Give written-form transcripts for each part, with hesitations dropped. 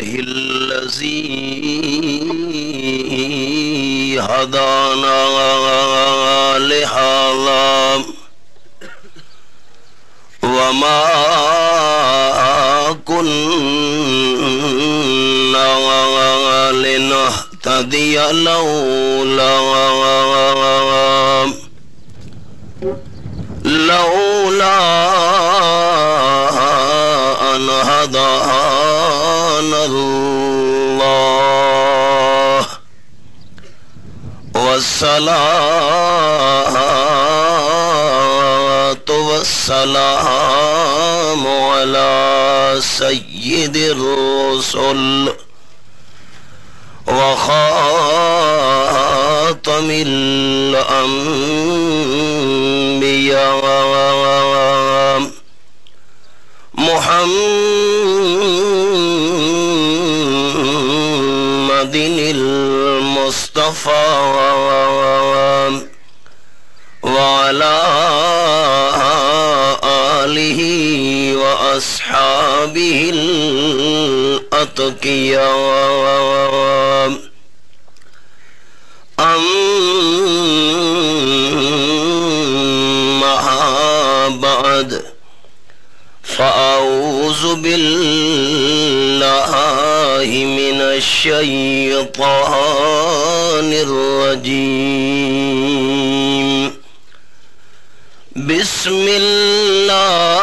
الذي هدانا لهذا وما كنا لنهتدي لولا أن هدانا الله والصلاة والسلام على سيد الرسل وخاتم الأنبياء محمد المصطفى وعلى آله وأصحابه الأتقياء أما بعد فأعوذ بالله من الشيطان الرجيم بسم الله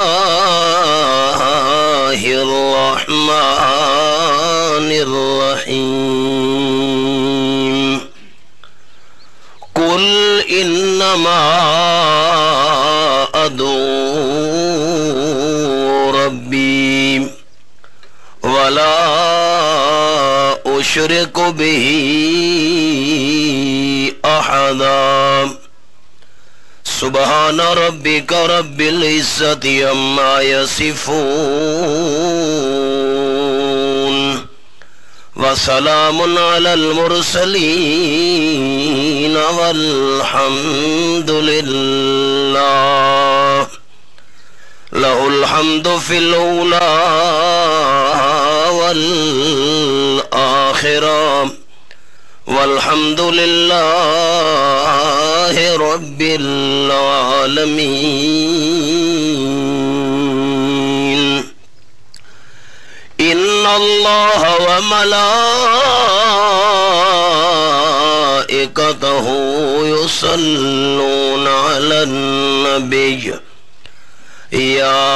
الرحمن الرحيم قل إنما أدعو ربي ولا أشرك به أحدا سبحان ربك رب العزة عما يصفون وسلام على المرسلين والحمد لله له الحمد في الأولى والآخرة والحمد لله رب العالمين إن الله وملائكته يصلون على النبي يا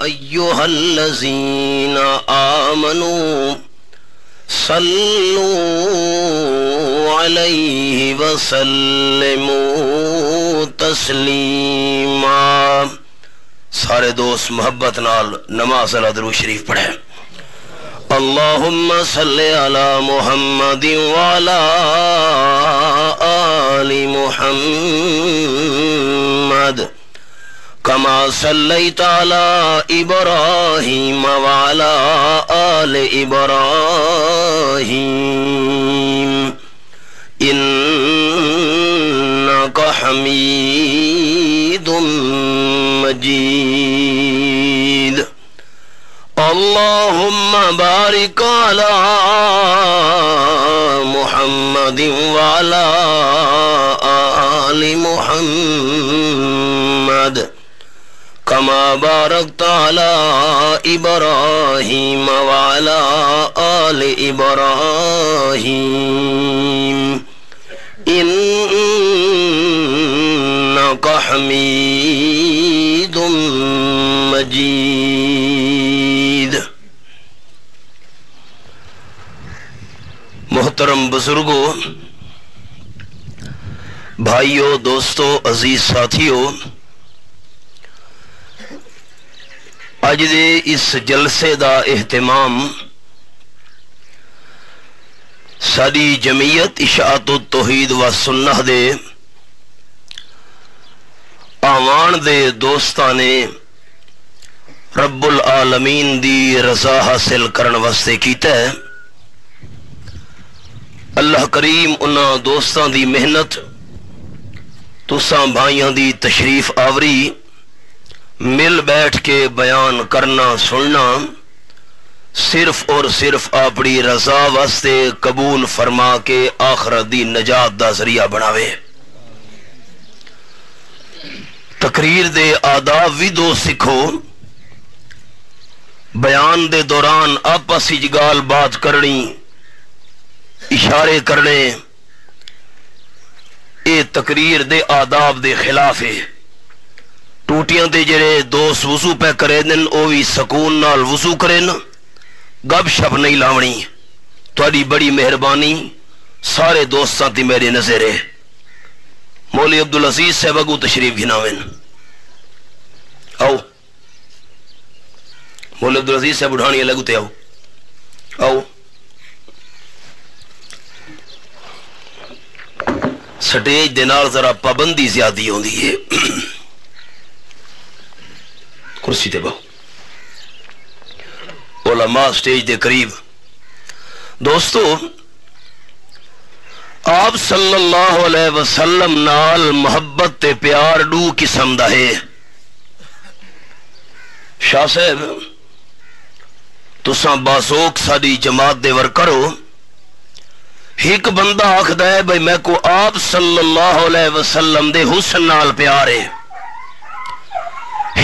أيها الذين آمنوا صلوا عليه وسلموا تسلیما. سارے دوست محبت نال نماز درود شریف پڑھیں. اللہم صلی علی محمد وعلی آل محمد کما صلیت علی ابراہیم وعلی آل ابراہیم انک حمید مجید. اللہم بارک علی محمد وعلی آل محمد کما بارکت علی ابراہیم وعلی آل ابراہیم انک حمید مجید. محترم بزرگوں، بھائیوں، دوستوں، عزیز ساتھیوں، اج دے اس جلسے دا اہتمام ساری جمعیت اشاعت التوحید و سنہ دے آوان دے دوستاں نے رب العالمین دی رضا حاصل کرن واسطے کیتا ہے. اللہ کریم انہاں دوستاں دی محنت تساں بھائیاں دی تشریف آوری مل بیٹھ کے بیان کرنا سننا صرف اور صرف اپنی رضا واسطے قبول فرما کے آخرت دی نجات دا ذریعہ بناوے۔ تقریر دے آداب بھی دو سکھو، بیان دے دوران آپس وچ گال بات کرنی، اشارے کرنے، اے تقریر دے آداب دے خلاف ہے۔ ٹوٹیاں دے جڑے دوست وضو پہ کرے دن او بھی سکون نال وضو کرن، گپ شپ نہیں لاونی۔ تہاڈی بڑی مہربانی سارے دوستاں تے میرے نظر ہے۔ مولوی عبدالعزیز صاحب اگو تشریف گھناویں، آؤ مولوی عبدالعزیز صاحب اٹھانی لگو تے آؤ آؤ۔ سٹیج دے نال ذرا پابندی زیادی ہوندی ہے، کرسی تے بہو، علماء سٹیج دے قریب۔ دوستو، آپ صلی اللہ علیہ وسلم نال محبت تے پیار دو قسم دا ہے۔ شاہ صاحب تساں باسوک ساری جماعت دے ور کرو، ایک بندہ آکھدا ہے بھئی میں کو آپ صلی اللہ علیہ وسلم دے حسن نال پیار ہے،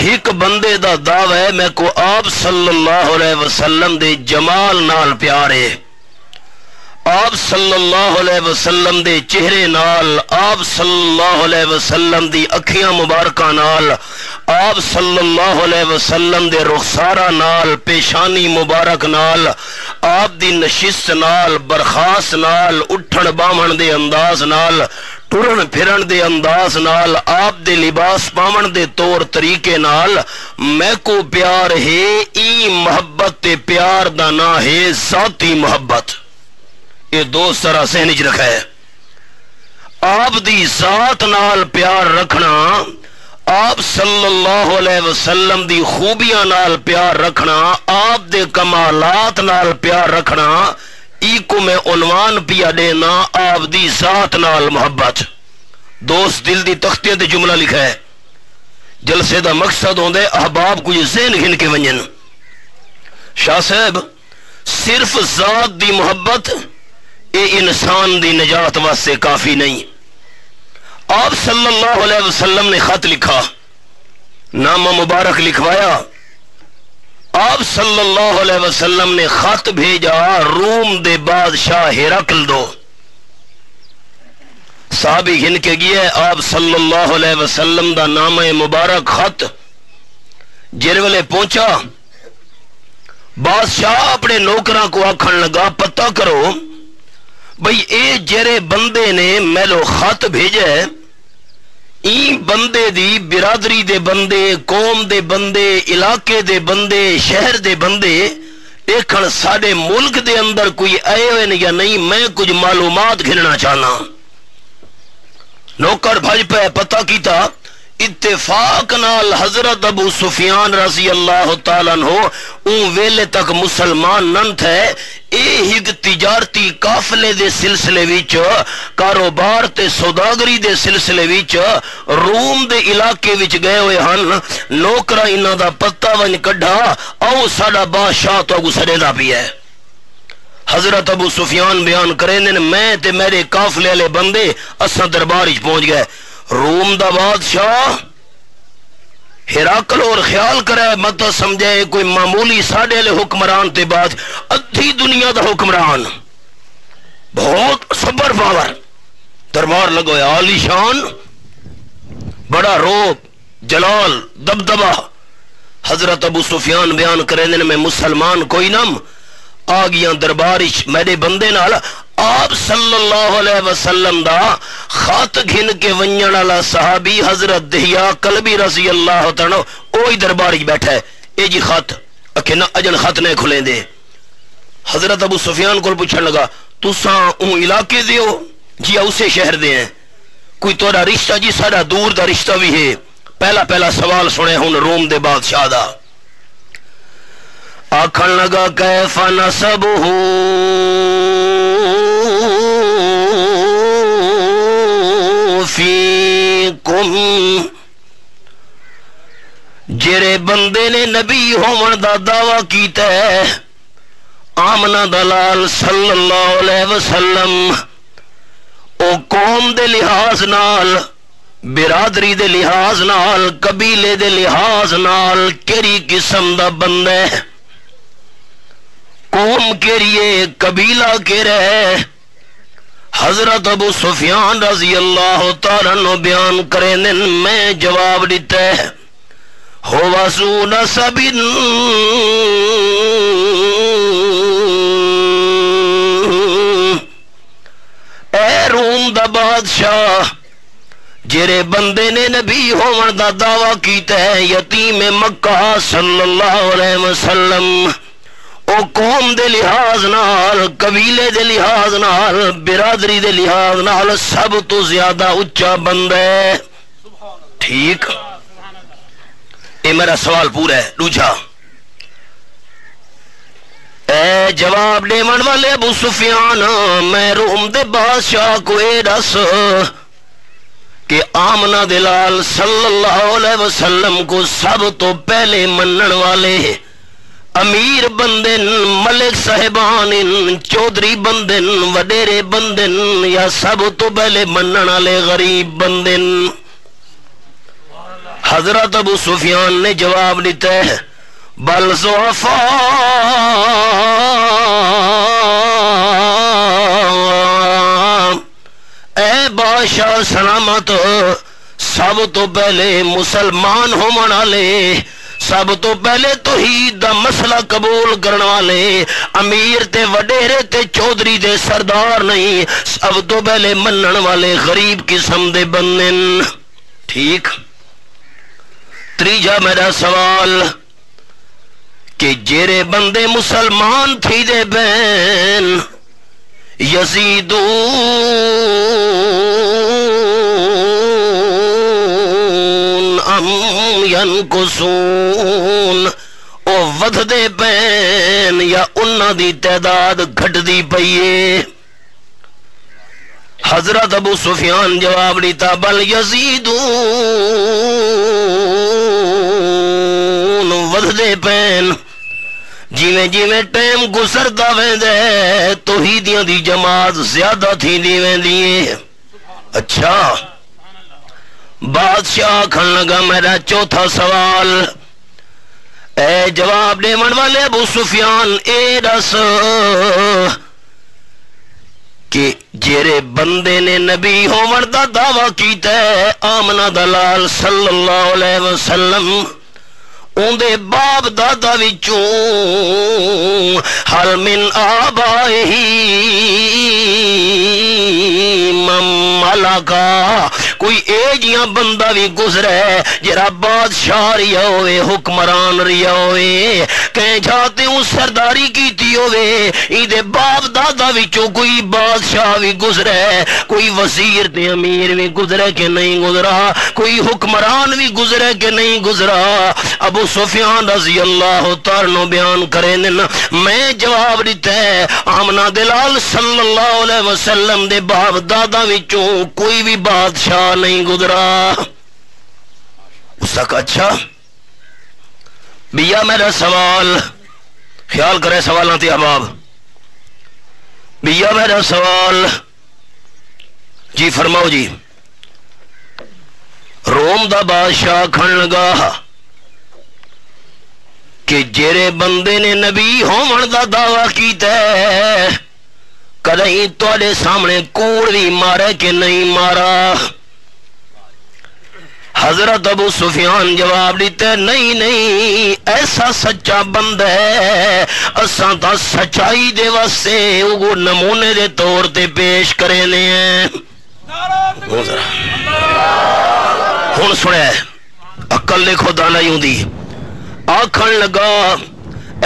ایک بندے دا دعوی ہے میں کو آپ صلی اللہ علیہ وسلم دے جمال نال پیار ہے، آپ صلی اللہ علیہ وسلم دے چہرے نال، آپ صلی اللہ علیہ وسلم دی اکھیاں مبارکہ نال، آپ صلی اللہ علیہ وسلم دے رخسارہ نال، پیشانی مبارک نال، آپ دی نشست نال، برخاست نال، اٹھن باہن دے انداز نال، ٹرن پھرن دے انداز نال، آپ دے لباس پاون دے طور طریقے نال میں کو پیار ہے۔ ای محبت تے پیار دا نا ہے ذاتی محبت۔ یہ دو طرح ذہن رکھا ہے۔ آپ دی ذات نال پیار رکھنا، آپ صلی اللہ علیہ وسلم دی خوبیاں نال پیار رکھنا، آپ دے کمالات نال پیار رکھنا، ای کو میں عنوان پیا دینا آپ دی ذات نال محبت۔ دوست دل دی تختیاں تے جملہ لکھا ہے، جلسے دا مقصد ہوندے احباب کچھ ذہن گھن کے ونجن۔ شاہ صاحب صرف ذات دی محبت اے انسان دی نجات واسطے کافی نہیں۔ آپ صلی اللہ علیہ وسلم نے خط لکھا، نامہ مبارک لکھوایا، آپ صلی اللہ علیہ وسلم نے خط بھیجا روم دے بادشاہ ہرقل دو۔ صحابی گھن کے گئے، آپ صلی اللہ علیہ وسلم دا نامہ مبارک خط جر ویلے پہنچا، بادشاہ اپنے نوکراں کو آکھن لگا پتہ کرو بھئی اے جرے بندے نے میلو خط بھیجے، این بندے دی برادری دے بندے، قوم دے بندے، علاقے دے بندے، شہر دے بندے ایکھن ساڑے ملک دے اندر کوئی آئے ہوئے یا نہیں، میں کچھ معلومات گھننا چاہنا۔ نوکر بھاج پہ پتہ کیتا، اتفاق نال حضرت ابو سفیان رضی اللہ تعالیٰ عنہ اون ویلے تک مسلمان نن تھے، اے ہک تجارتی قافلے دے سلسلے وچ، کاروبار تے سوداگری دے سلسلے وچ روم دے علاقے وچ گئے ہوئے ہن۔ نوکرا انہاں دا پتہ ون کڈھا، او ساڈا بادشاہ تو اگو سڑے دا پیا ہے۔ حضرت ابو سفیان بیان کریں دن میں تے میرے قافلے والے بندے اساں دربار وچ پہنچ گئے۔ روم دا بادشاہ ہرقل اور خیال کرے مت سمجھے کوئی معمولی ساڑے لے حکمران تے بعد ادھی دنیا دا حکمران، بہت صبر پاور، دربار لگویا عالی شان، بڑا روب جلال دبدبہ۔ حضرت ابو سفیان بیان کرے دن میں مسلمان کوئی نم آ گیا دربارش میرے بندے نال، آپ صلی اللہ علیہ وسلم دا خط گھن کے ونجن والا صحابی حضرت دہیا کلبی رضی اللہ تعالی اوہی دربارش بیٹھا ہے۔ اے جی خط اکھے نا اجن خط نہیں کھلیں دے۔ حضرت ابو سفیان کو پوچھنے لگا تساں اون علاقے دے ہو؟ جی اسے شہر دے ہیں۔ کوئی تورا رشتہ؟ جی سارا دور دا رشتہ بھی ہے۔ پہلا سوال سنے ہن روم دے بادشاہ دا۔ آکھن لگا کیف نسبہ فیکم، جڑے بندے نے نبی ہون دا دعویٰ کیتا ہے آمنہ دلال صلی اللہ علیہ وسلم او قوم دے لحاظ نال، برادری دے لحاظ نال، قبیلے دے لحاظ نال کیڑی قسم دا بندہ ہے، قوم کیڑی قبیلہ کیڑا ہے؟ حضرت ابو سفیان رضی اللہ تعالیٰ عنہ بیان کریں میں جواب دیتا ہے ہوا ذو نسب اے روم دا بادشاہ جرے بندے نے نبی ہون دا دعویٰ کیتا ہے یتیم مکہ صلی اللہ علیہ وسلم او قوم دے لحاظ نال، قبیلے دے لحاظ نال، برادری دے لحاظ نال سب تو زیادہ اچھا بندہ ہے۔ ٹھیک، یہ میرا سوال پورا ہے۔ دوجھا اے جواب دیون والے ابو سفیان، میں روم دے بادشاہ کو اے دس کہ آمنہ دلال صلی اللہ علیہ وسلم کو سب تو پہلے منن والے امیر بندن، ملک صاحبان، چودھری بندن، وڈیرے بندن، یا سب تو پہلے منن والے غریب بندن؟ حضرت ابو سفیان نے جواب دیتا ہے بل ضعفاء، اے بادشاہ سلامت، سب تو پہلے مسلمان ہونے والے، سب تو پہلے توحید دا مسئلہ قبول کرنے والے، امیر تے وڈیرے تے چودھری دے سردار نہیں، سب تو پہلے منن والے غریب قسم دے بندن۔ ٹھیک، تریجا میرا سوال کہ جیرے بندے مسلمان تھی دے بین یزیدون ام ینقصون، او ودھ دے پین یا انہاں دی تعداد گھٹ دی پئیے؟ حضرت ابو سفیان جواب دیتا بل یزیدون، ودھ دے پین، جیویں جیویں ٹائم گزردا ویندے توحیدیاں دی جماعت زیادہ تھی دی ویندی۔ اچھا، بادشاہ کھن لگا میرا چوتھا سوال، اے جواب دیون والے ابو سفیان اے دس کہ جیرے بندے نے نبی ہون دا دعویٰ کیتا ہے آمنہ دلال صلی اللہ علیہ وسلم، اندے باپ دادا وچوں حل من آبائہی ملکا، کوئی ایجیاں بندہ بھی گزرے جرا بادشاہ ریا ہوئے، حکمران ریا ہوئے، کہیں جاتے ہوں سرداری کیتی ہوئے، ایدے باپ دادا وچوں کوئی بادشاہ بھی گزرے، کوئی وزیر تے امیر بھی گزرے کہ نہیں گزرا، کوئی حکمران بھی گزرے کہ نہیں گزرا؟ ابو سفیان رضی اللہ تعالیٰ بیان کریں میں جواب دیتا ہے آمنہ دلال صلی اللہ علیہ وسلم دے باپ دادا وچوں کوئی بھی بادشاہ نہیں گزرا۔ اس کا اچھا بیا میرا سوال، خیال کرے سوالاں تے احباب، بیا میرا سوال جی فرماؤ جی۔ روم دا بادشاہ کھن لگا کہ جیرے بندے نے نبی ہون دا دعویٰ کیتا ہے کدیں تواڈے سامنے کوڑ بھی مارے کہ نہیں مارا؟ حضرت ابو سفیان جواب دیتے نہیں نہیں، ایسا سچا بندہ ہے اساں تا سچائی دے واسطے وہ نمونے دے طور تے پیش کرے نے ہیں۔ ہن سنے عقل دے خدا نہیں ہوندی، آکھن لگا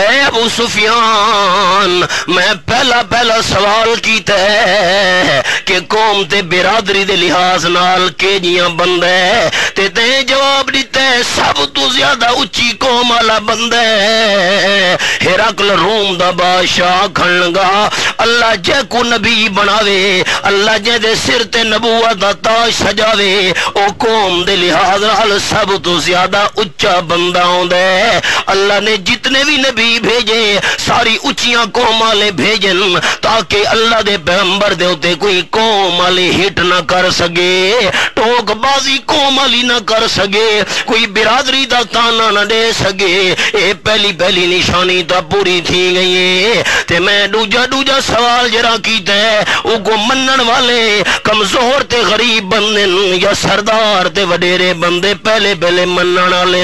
اے ابو سفیان میں پہلا سوال کیتا ہے کہ قوم تے برادری دے لحاظ نال کیجیاں بندہ ہے تے جواب دیتا ہے سب تو زیادہ اچھی قوم والا بندہ ہے۔ ہرقل روم دا بادشاہ کھن لگا اللہ جے کو نبی بناوے، اللہ جے دے سر تے نبوت دا تاج سجاوے، او قوم دے لحاظ نال سب تو زیادہ اچھا بندہ ہوندا ہے۔ اللہ نے جتنے بھی نبی بھیجے ساری اچیاں قوم والے بھیجن تاکہ اللہ دے پیغمبر دے ہوتے کوئی قوم والی ہٹ نہ کر سکے، ٹوک بازی قوم والی نہ کر سکے، کوئی برادری دا تانا نہ دے سکے۔ اے پہلی نشانی تا پوری تھی گئی ہے۔ تے میں دوجا سوال جرا کیتا ہے، او کو منن والے کمزور تے غریب بندن یا سردار تے وڈیرے بندے پہلے منن والے؟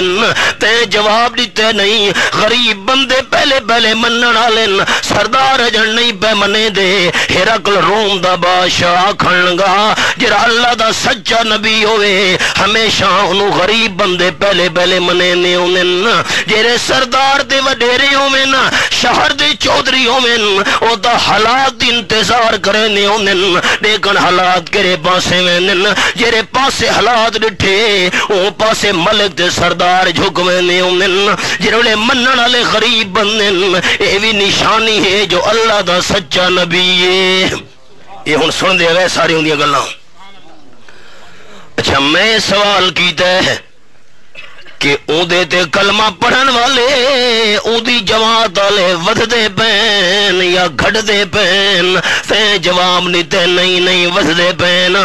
تے جواب دیتے نہیں، غریب بندے پہلے منن والے، سردار جن نہیں پہ منے دے۔ ہرقل روم دا بادشاہ آکھن لگا جڑا اللہ دا سچا نبی ہوئے ہمیشہ انہوں غریب بندے پہلے منے نے ہومن، جڑے سردار دے وڈیرے ہومن، شہر دے چودھری ہومن، او دا حالات انتظار کرے نے ہومن، لیکن حالات کرے پاسے وینن، جڑے پاسے حالات ڈٹھے او پاسے ملک دے سردار جھکوے نے ہومن، جڑے منن والے غریب بندن۔ اے بھی نشانی ہے جو اللہ دا سچا نبی ہے۔ یہ ہن سن دے گئے ساری ہوندیاں گلاں۔ اچھا میں سوال کیتا ہے کہ اون دے تے کلمہ پڑھن والے اون دی جماعت والے ودھدے پین یا گھٹدے پین؟ تے جواب دیتے نہیں ودھدے پین۔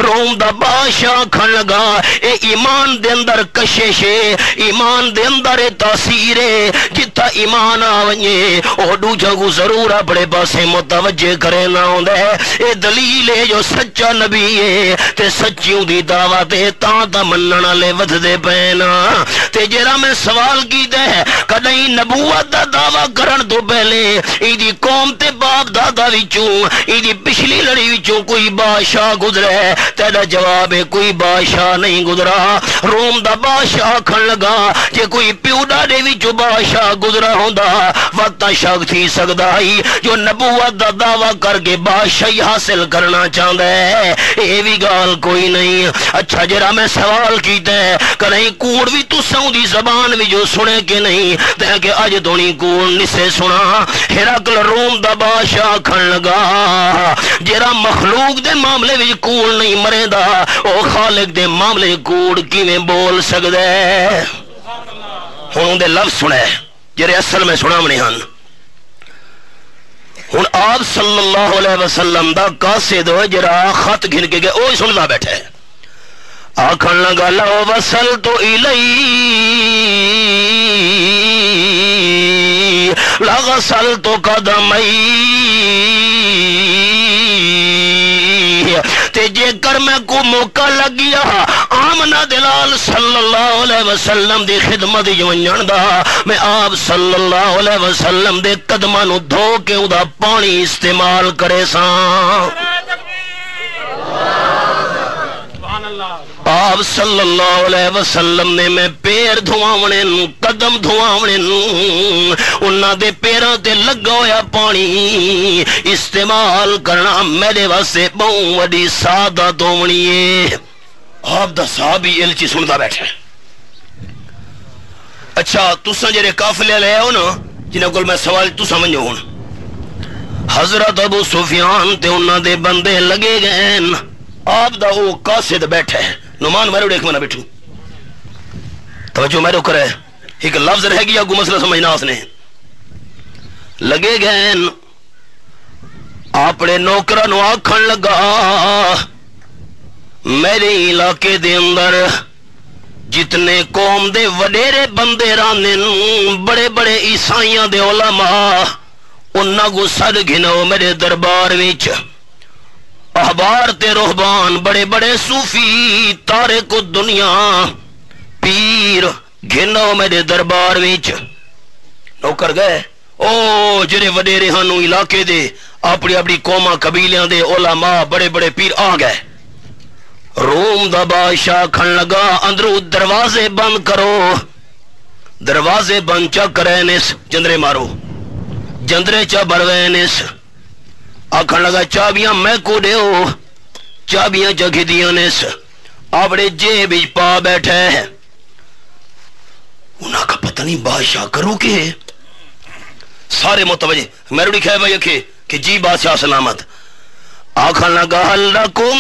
روم دا بادشاہ کھن لگا اے ایمان دے اندر کشش ہے، ایمان دے اندر تاثیر ہے، جتا ایمان آوئے او دوجہ کو ضرور اپنے پاسے متوجہ کرے نہ ہوندے۔ اے دلیل ہے جو سچا نبی ہے تے سچیوں دی دعوت ہے تا منن والے ودھدے پین۔ تے جرا میں سوال کیتا ہے کدیں نبوت دا دعویٰ کرن تو پہلے ایدی قوم تے باپ دادا وچوں ایدی پچھلی لڑی وچوں کوئی بادشاہ گزرے؟ تیرا جواب ہے کوئی بادشاہ نہیں گزرا۔ روم دا بادشاہ کھن لگا جے کوئی پیو ڈاڈے وچوں بادشاہ گزرا ہوندا وقت شک تھی سکدا ہی جو نبوت دا دعویٰ کر کے بادشاہی حاصل کرنا چاہندا ہے، اے بھی گال کوئی نہیں۔ اچھا جرا میں سوال کیتا ہے کہیں کوڑ بھی تساں دی زبان بھی جو سنے کہ نہیں؟ تے کہ اج دونی کوڑ نسے سنا۔ ہرقل روم دا بادشاہ کھن لگا جرا مخلوق دے معاملے وچ کوڑ نہیں مرے دا او خالق دے معاملے کوڑ کیویں بول سکدا ہے؟ ہن دے لفظ سنے جڑے اصل میں سناونے ہن۔ ہن آپ صلی اللہ علیہ وسلم دا قاصد جرا خط گھن کے گئے اوہی سندا بیٹھے آکھن لگا لو وصلت الی لغسلت قدمی، تے جے کر میں کو موقع لگیا آمنہ دلال صلی اللہ علیہ وسلم دی خدمت جونجن دا میں آپ صلی اللہ علیہ وسلم دے قدمہ نو دھو کے ادا پانی استعمال کرے ساں۔ آپ صلی اللہ علیہ وسلم نے میں پیر دھواونے قدم دھواونے انہاں دے پیراں تے لگا ہویا پانی استعمال کرنا میرے واسطے بہت وڈی سعادت ہونی ہے۔ آپ دا صحابی الچی سندا بیٹھے۔ اچھا تساں جڑے قافلے لے آؤ نا جنہاں کول میں سوال تساں منجو ہن، حضرت ابو سفیان تے انہاں دے بندے لگے گئے، آپ دا او قاصد بیٹھے نمان میرے دیکھ منا بیٹھو توجہ میرے کرے ایک لفظ رہ گیا کو مسئلہ سمجھنا اس نے لگے گئے اپنے نوکرہ نو آکھن لگا میرے علاقے دے اندر جتنے قوم دے وڈیرے بندے رانن بڑے بڑے عیسائیاں دے علماء انہاں کو سد گھنو میرے دربار وچ، احبار تے رہبان بڑے بڑے صوفی تارک دنیا پیر گھنو میرے دربار وچ۔ نوکر گئے او جڑے وڈیرے ہنو علاقے دے اپنی اپنی قوماں قبیلیاں دے علماء بڑے بڑے پیر آ گئے۔ روم دا بادشاہ کھن لگا اندرو دروازے بند کرو، دروازے بند چا کرے نس جندرے مارو جندرے چا بروے نس آکھن لگا چابیاں میں کو دیو، چابیاں جگہ دیاں نس اپنے جیب پا بیٹھے۔ انہاں کا پتہ نہیں بادشاہ کرو کہ سارے متوجہ میرے لکھا ہے بھائی کہ جی بادشاہ سلامت۔ آکھن لگا حل لکم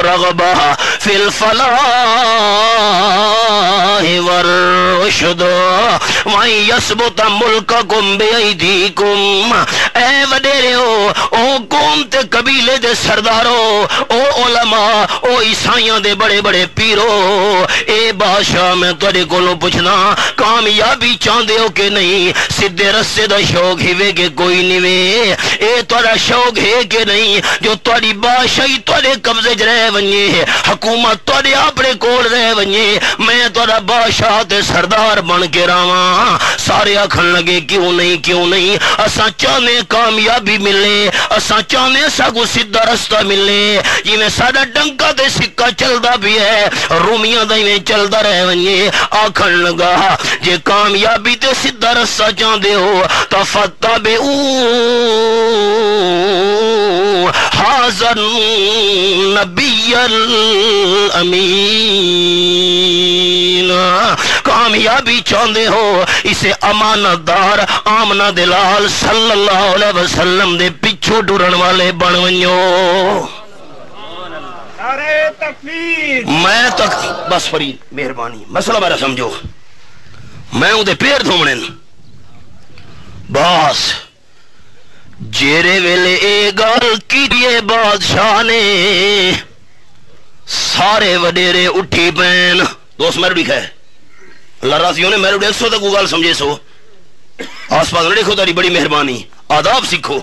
رغبہ فی الفلاح الرشد وَإِن يَثْبُتَ مُلْكَكُمْ بِأَيْدِيكُمْ اے وڈیرو او قوم تے قبیلے دے سردارو او علماء او عیسائیاں دے بڑے بڑے پیرو اے بادشاہ میں تیرے کولوں پوچھنا کامیابی چاہندے ہو کہ نہیں سیدھے رستے دا شوق ہی وے کہ کوئی نہیں وے اے تیرا شوق ہے کہ نہیں جو تیری بادشاہی تیرے قبضے چ رہ ونجے حکومت تیرے اپنے کول رہ ونجے میں تیرا بادشاہ تے سردار بن کے رہواں سارے آکھن لگے کیوں نہیں اساں چاہنے کامیابی ملے اساں چاہنے ساگو سیدھا رستہ ملے جی میں ساڈا ڈنکا تے سکہ چلدا بھی ہے رومیاں دا میں چلدا رہ ونجے آکھن لگا جے کامیابی تے سیدھا رستہ چاہندے ہو تو فتبعوا حاضر نبی الامین کامیابی چاہندے ہو اسے امانت دار آمنہ دلال صلی اللہ علیہ وسلم دے پچھو ڈرن والے بن ونجو میں تک بس فرید مہربانی مسئلہ میرا سمجھو میں ہوں دے پیر دھومنے باس جیرے ویلے اے گل کی دیئے بادشاہ نے سارے وڈیرے اٹھی پین دوست میرے بھی کھائے اللہ راضیوں نے میرے دیکھ سو تک گال سمجھے سو آس پاس نہ دیکھو تاری بڑی مہربانی آداب سکھو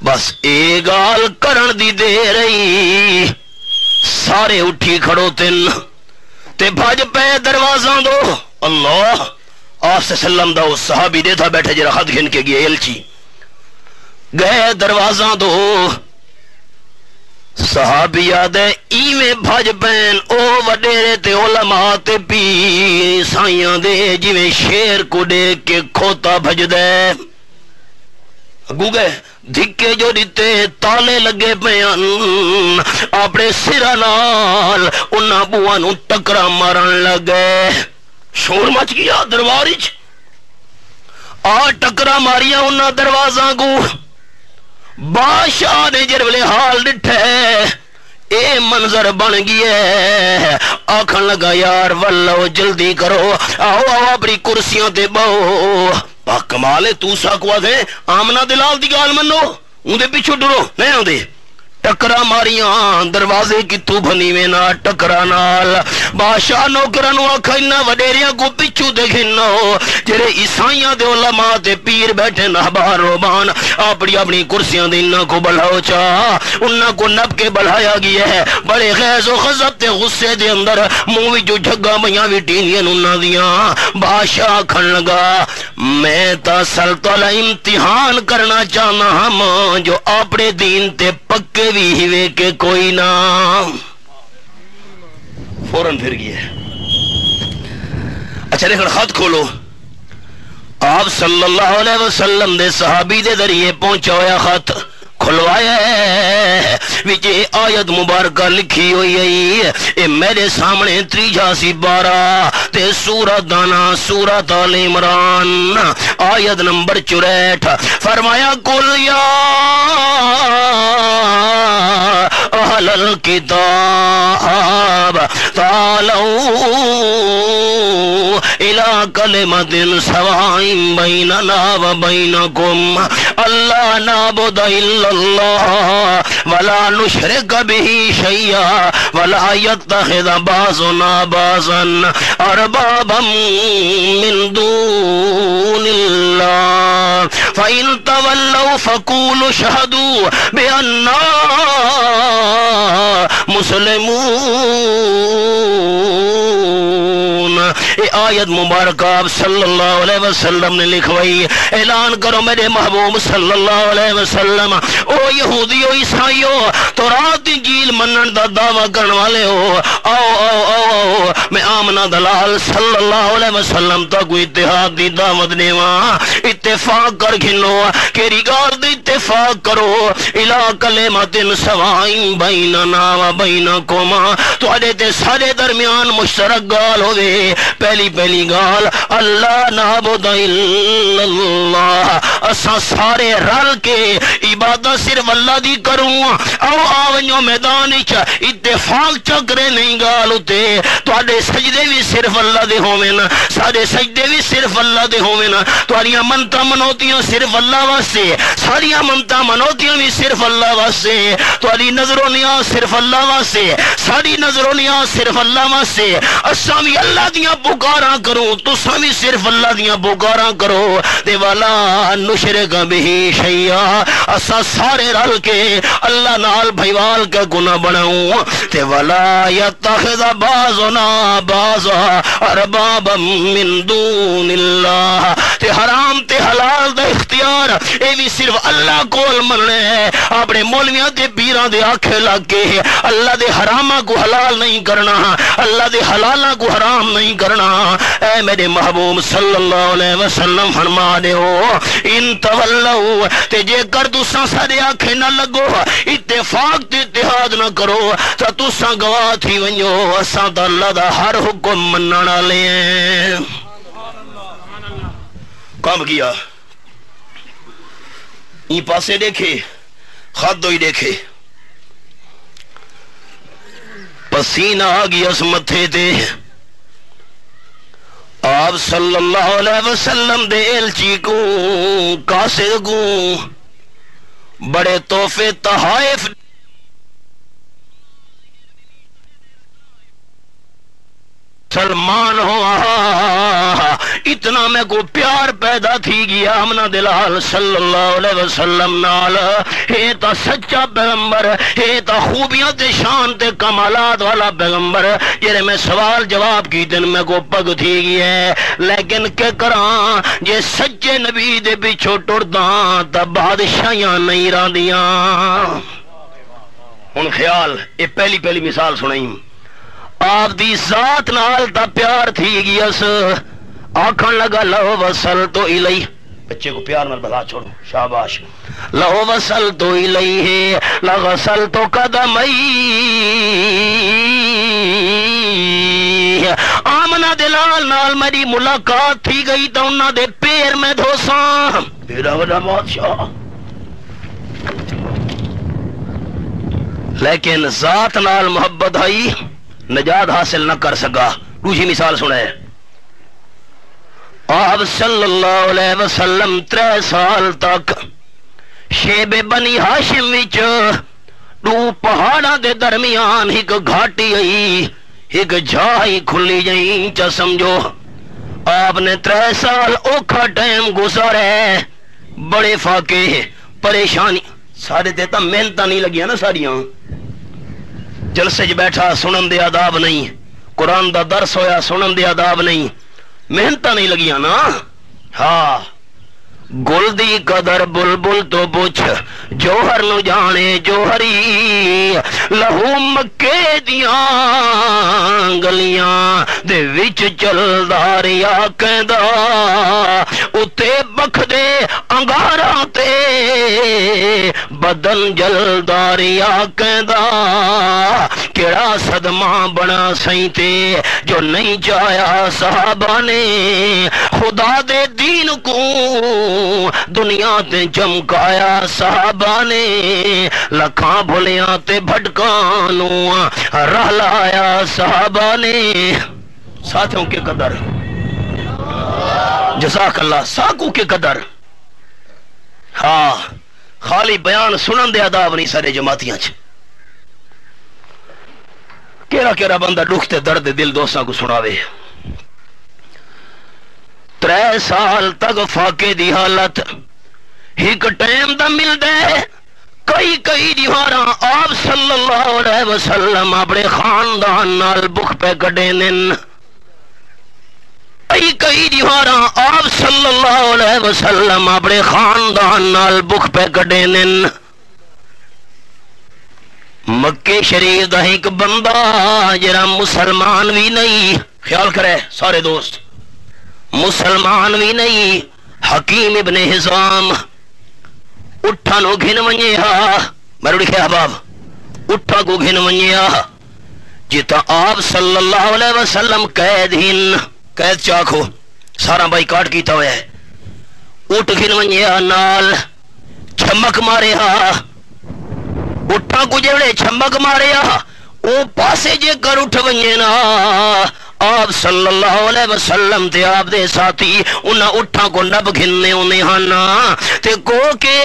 بس اے گال کرن دی دے رہی سارے اٹھی کھڑو تن تے بھاج پہ دروازہ دو اللہ آس سلم دا صحابی دے تھا بیٹھے جرا خط گھن کے گئے الچی گئے دروازہ دو صحابی یاد ہے ایویں بھاج پین او وڈیرے تے علماء تے پی سائیاں دے جویں شیر کو دیکھ کے کھوتا بھج دے اگو گئے دھکے جو دیتے تالے لگے پیان اپنے سرہ نال انہاں بوانوں ٹکرا مارن لگے شور مچ گیا دروارج آ ٹکرا ماریا انہاں دروازہ کو بادشاہ نے جرولے حال ڈٹھے اے منظر بن گیا آکھن لگا یار واللہ جلدی کرو آؤ اپنی کرسیاں تے بہو با کمالے تو ساکوا دے آمنہ دلال دی گال منو اندے پیچھو ڈرو نہیں ہوں دے ٹکرا ماریاں دروازے کی تو بھنی میں نہ ٹکرا نال بادشاہ نوکرانو آکھائنا وڈیریاں کو پچھو دیکھنو جرے عیسائیاں دے علماء تے پیر بیٹھے نہبار روبان اپنی کرسیاں دے انہاں کو بلھاؤ چاہ انہاں کو نب کے بلھایا گیا ہے بڑے غیظ و غضب تے غصے دے اندر مووی جو جھگا میاں بھی ٹینیاں انہاں دیاں بادشاہ کھن لگا میں تا سلطلہ امتحان کرنا چاہنا ہم جو اپنے دین تے پکے بھی ہوئے کہ کوئی نام فوراں پھر گیا اچھا لیکن خط کھولو آپ صلی اللہ علیہ وسلم دے صحابی دے ذریعے پہنچا ہویا خط کھلوایا ہے وچے آیت مبارکہ لکھی ہوئی ہے اے میرے سامنے 83 تے سورہ دانا سورہ آل عمران آیت نمبر 64 فرمایا قل یا اہل الکتاب تعالوا الى کلمۃ سواء بیننا وبینکم اللہ نعبد الا اللہ ولا نشرک به شیئا ولا يتخذ بعضنا بعضا اربابا من دون اللہ فإن تولوا فقولوا اشهدوا بأننا مسلمون اے آیت مبارکہ آپ صلی اللہ علیہ وسلم نے لکھوائی اعلان کرو میرے محبوب صلی اللہ علیہ وسلم او یہودیو عیسائیو تورات انجیل منن دا دعویٰ کرنے والے ہو آؤ آؤ آؤ میں آمنہ دلال صلی اللہ علیہ وسلم تک اتحاد دی دعوت دیواں اتفاق کر گھنو کہ رگار دی اتفاق کرو الہ کلمۃ سواء بیننا و بینکم تو اڈے تے سارے درمیان مشترک گال ہوئے پہلی گال اللہ نعبد الا اللہ اساں سارے رل کے عبادت صرف اللہ دی کروں او آونیو میدان اتفاق چکرے نہیں گال اتے تواڈے سجدے بھی صرف اللہ دے ہوویں سارے سجدے بھی صرف اللہ دے ہوویں تواڈیاں منتاں منوتیاں صرف اللہ واسطے ساریاں منتاں منوتیاں بھی صرف اللہ واسطے تواڈی نظر و نیاز صرف اللہ واسطے ساری نظر و نیاز صرف اللہ واسطے اساں بھی اللہ دیاں پکاراں کروں تساں بھی صرف اللہ دیاں پکاراں کرو تے والا نشرک بہ شیئا اساں سارے رل کے اللہ نال بھائیوال کا گناہ بناؤں تے ولا یتخذ بعضنا بعضا اربابا من دون اللہ تے حرام تے حلال دا اختیار اے بھی صرف اللہ کول مننے ہے اپنے مولویاں تے پیراں دے آنکھیں لگ کے اللہ دے حراماں کو حلال نہیں کرنا اللہ دے حلالہ کو حرام نہیں کرنا اے میرے محبوب صلی اللہ علیہ وسلم فرما دے ہو ان تولو تے جے کر تساں سارے آنکھیں نہ لگو اتفاق تے اتحاد نہ کرو تو تساں گواہ تھی ونجو اساں تا اللہ دا ہر حکم منن والے ہیں کام کیا این پاسے دیکھے خط دوئی دیکھے پسینہ آگی اس متھے تے آپ صلی اللہ علیہ وسلم دے الچی کو قاصد کو بڑے تحفے تحائف سلمان ہوا اتنا میں کو پیار پیدا تھی گیا امنا دلال صلی اللہ علیہ وسلم نال ہے تا سچا پیغمبر ہے تا خوبیاں تے شان تے کمالات والا پیغمبر جرے میں سوال جواب کی دن میں کو پگ تھی گیا ہے لیکن کہ کراں جے سچے نبی دے پیچھو ٹرداں تا بادشاہیاں نہیں راندیاں ان خیال یہ پہلی مثال سنائیں آپ دی ذات نال تا پیار تھی گیس آکھن لگا لو وصل تو الی بچے کو پیار نال بتا چھوڑو شاباش لو وصل تو الی لغسل تو قدمی آمنہ دلال نال میری ملاقات تھی گئی تو انہاں دے پیر میں دھوساں میرا وڈا بادشاہ لیکن ذات نال محبت آئی نجات حاصل نہ کر سکا دوسری مثال سنے آپ صلی اللہ علیہ وسلم 3 سال تک شیب بنی ہاشم وچ دو پہاڑاں دے درمیان ایک گھاٹی آئی ایک جائی کھلی جائیں چا سمجھو آپ نے 3 سال اوکھا ٹائم گزارے بڑے فاقے پریشانی سارے دیتا محنتاں نہیں لگیاں نا ساریاں جلسے جو بیٹھا سنن دے آداب نہیں قرآن دا درس ہویا سنن دے آداب نہیں محنتاں نہیں لگیاں نا ہاں گل دی قدر بلبل تو پوچھ جوہر نو جانے جوہری لہو مکے دیاں گلیاں دے وچ چل داریا کہندا اتے بکھ دے انگاراں تے بدن جل داریا کہندا کیڑا صدمہ بنا سائیں تے جو نہیں جایا صحابہ نے خدا دے دین کو دنیا تے چمکایا صحابہ نے لکھاں بھولیاں تے بھٹکانوں راہ لایا صحابہ نے ساتھوں کے قدر جزاک اللہ ساکو کے قدر ہاں خالی بیان سنن دے آداب نہیں سارے جماعتیاں چھ کیڑا بندہ دکھتے درد دل دوستاں کو سناوے 3 سال تک فاقے دی حالت ایک ٹائم دا مل دے کئی دیواراں آپ صلی اللہ علیہ وسلم اپنے خاندان نال بخ پہ کٹے نن کئی دیواراں آپ صلی اللہ علیہ وسلم اپنے خاندان نال بخ پہ کٹے نن مکے شریف دا ایک بندہ جرا مسلمان بھی نہیں خیال کرے سارے دوست مسلمان بھی نہیں حکیم ابن حزام اٹھا نو گھن ونجیا میرے لکھے احباب اٹھا کو گھن ونجیا جتا آپ صلی اللہ علیہ وسلم قید چاکھو سارا بائی کاٹ کیتا ہوئے ہے اٹھ گھن ونجیا نال چھمک مارے اٹھاں کو جڑے چھمک مارے او پاسے جے کر اٹھ ونجے نا آپ صلی اللہ علیہ وسلم تے آپ دے ساتھی انہاں اٹھاں کو نب گھننے انہیں ہانا تے کو کے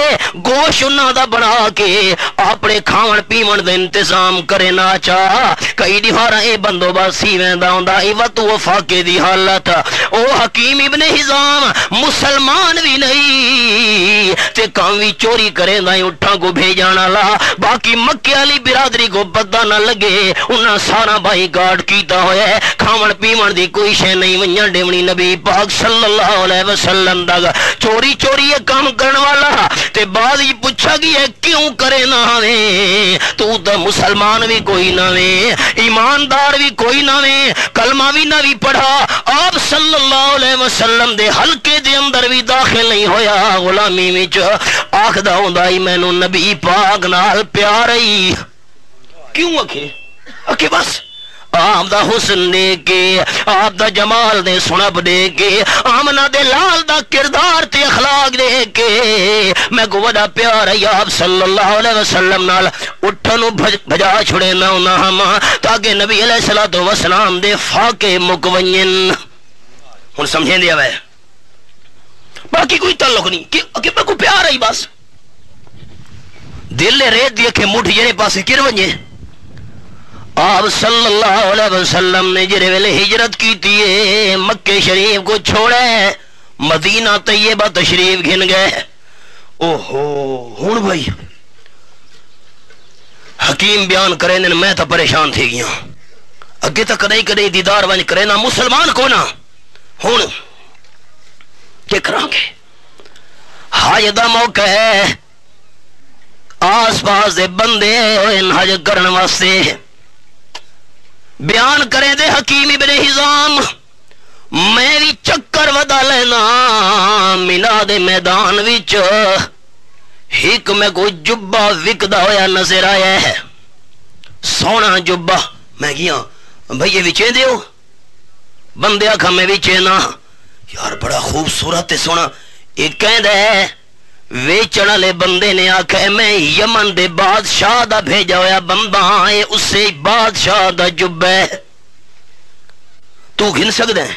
گوش انہاں دا بنا کے اپنے کھاون پیون دے انتظام کرے نا چاہ کئی دیوارا اے بندو باسی ویندہ ہوندہ ایوت وفاقے دی حالت او حکیم ابن حزام مسلمان بھی نہیں تے کانوی چوری کرے دا اٹھاں کو بھیجانا لا باقی مکہ علی برادری کو پتہ نہ لگے انہاں سارا بائی گارڈ کیتا ہوئے کھاون پیمن دی کوئی شے نہیں ونجا ڈیونی نبی پاک صلی اللہ علیہ وسلم دا چوری چوری یہ کام کرن والا تے بعد ہی پوچھا گیا کیوں کرے نہ وے تو تا مسلمان بھی کوئی نہ وے ایماندار بھی کوئی نہ وے کلمہ بھی نہ بھی پڑھا آپ صلی اللہ علیہ وسلم دے حلقے دے اندر بھی داخل نہیں ہویا غلامی وچ آکھدا ہوندا ہی مینوں نبی پاک نال پیار ہی کیوں اکھے بس آپ دا حسن دے کے آپ دا جمال دے سنب دے کے آمنہ دے لال دا کردار تے اخلاق دے کے میں کو وڈا پیار ہے آپ صلی اللہ علیہ وسلم نال اٹھنو بھجا چھڑے نہ ہونا ہم تاکہ نبی علیہ السلام دے فاقے مکونین ہن سمجھیں دیا بھائی باقی کوئی تعلق نہیں کہ میں کو پیار ہے بس دل ریت دیا کہ مٹھ جنے پاسے کر ونجے آپ صلی اللہ علیہ وسلم نے جرے ویلے ہجرت کی تھی مکہ شریف کو چھوڑے مدینہ طیبہ تشریف گھن گئے اوہو ہون بھائی حکیم بیان کرے نے میں تا پریشان تھی گیا اگے تا کدئی کدئی دیدار ونج کرے نا مسلمان کو نا ہون کیا کراں گے حاجدہ موقع ہے آس پاس دے بندے ان حج کرن واسطے بیان کریں دے حکیم ابن حزام میں بھی چکر ودا لینا منا دے میدان وچ ہک میں کوئی جبہ وکدا ہویا نظر آیا ہے سونا جبہ میں گیا بھئی یہ وچے دیو بندے آکھا میں وچے نا یار بڑا خوبصورت ہے سونا ایک کہیں دے ویچنا لے بندے نے آکھا میں یمن دے بادشاہ دا بھیجا ہویا بندہ آئے اس سے بادشاہ دا جب ہے تو گھن سکتے ہیں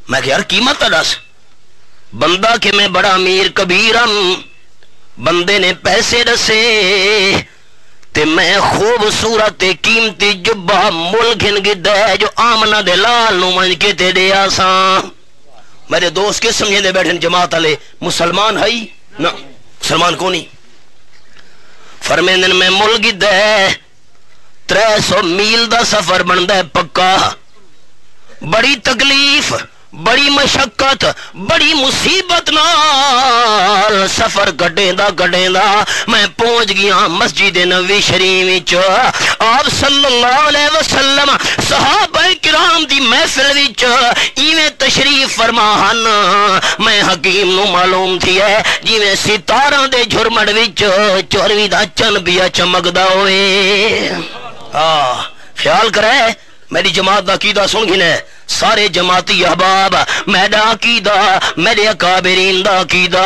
میں کہ یار قیمت اڈاس بندہ کہ میں بڑا امیر کبیرم بندے نے پیسے دسے تے میں خوبصورت قیمتی جبہ مل گھن گدے جو آمنہ دے لال نو من کے تے دے آسان میرے دوست کے سمجھے دے بیٹھن جماعت علی مسلمان ہے نا مسلمان کو نہیں فرمیندن میں ملگی دے 300 میل دا سفر بندہ پکا بڑی تکلیف بڑی مشقت بڑی مصیبت نال سفر کٹیں دا میں پہنچ گیا مسجد نبوی شریف آپ صلی اللہ علیہ وسلم صحابہ کرام دی محفل وچ ایویں تشریف فرمان میں حکیم نو معلوم تھی ہے جویں ستاراں دے جھرمٹ وچ چورویں دا چن بیا چمکدا ہوئے خیال کرے میری جماعت دا عقیدہ سن گھنے سارے جماعتی احباب میرا عقیدہ میرے اکابرین دا عقیدہ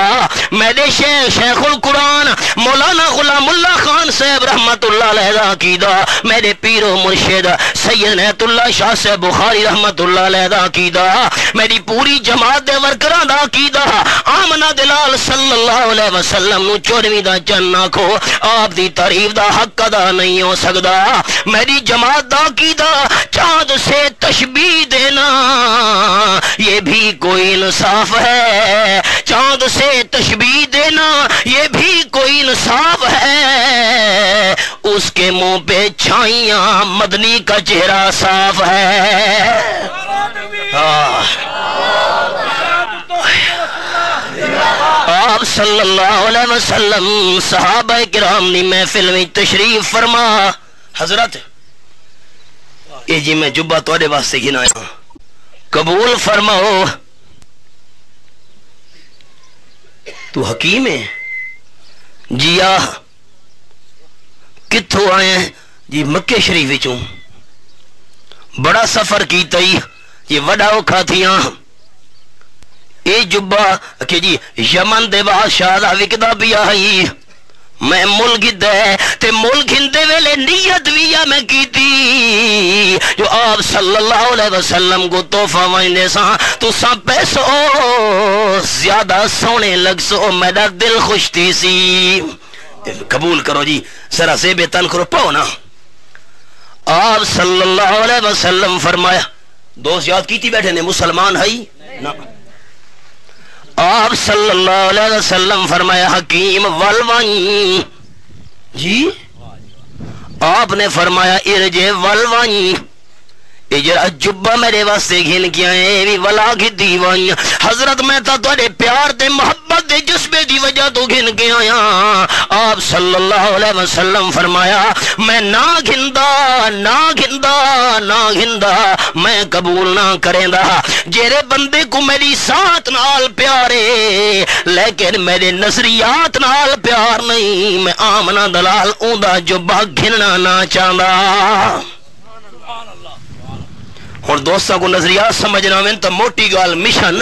میرے شیخ القرآن مولانا غلام اللہ خان صاحب رحمت اللہ علیہ دا عقیدہ میرے پیر و مرشد سید نیت اللہ شاہ صاحب بخاری رحمت اللہ علیہ دا عقیدہ میری پوری جماعت دے ورکران دا عقیدہ آمنہ دلال صلی اللہ علیہ وسلم نو 24 دا چن آکھو آپ دی تعریف دا حق ادا نہیں ہو سکدا میری جماعت دا عقیدہ چاند سے تشبیہ دینا یہ بھی کوئی انصاف ہے چاند سے تشبیہ دینا یہ بھی کوئی انصاف ہے اس کے منہ پہ چھائیاں مدنی کا چہرہ صاف ہے آپ صلی اللہ علیہ وسلم صحابہ کرام نے محفل میں تشریف فرما حضرت اے جی میں جبہ توڑے واسطے گھنایا قبول فرماؤ تو حکیم ہے جی آہ کتھو آئے ہیں جی مکہ شریف وچوں بڑا سفر کیتا ہی یہ وڈا اوکھا تھیاں اے جبہ کہ جی یمن دے بادشاہ دا وکدا پیا ہی میں مل گھدا تے مل گھندے ویلے نیت بھی میں کیتی جو آپ صلی اللہ علیہ وسلم کو تحفہ وجنے سا تو سب پیسو زیادہ سونے لگ سو میرا دل خوش تھی سی قبول کرو جی ذرا زیب تن کرو پاؤ نا آپ صلی اللہ علیہ وسلم فرمایا دوست یاد کیتی بیٹھے نے مسلمان ہے نا آپ صلی اللہ علیہ وسلم فرمایا حکیم والوان جی آپ نے فرمایا ارجے والوان اجرا جبہ میرے واسطے گھن کیا ہے بھی ولا کی دیوان حضرت میں تا توڑے پیار دے محبت دے جذبے دی وجہ تو گھن کے آیا آپ صلی اللہ علیہ وسلم فرمایا میں نہ گھندا میں قبول نہ کریں دا جیرے بندے کو میری ساتھ نال پیارے لیکن میرے نظریات نال پیار نہیں میں آمنہ دلال اوندا جبہ گھننا نہ چاہتا اور دوستوں کو نظریات سمجھنا میں تو موٹی گال مشن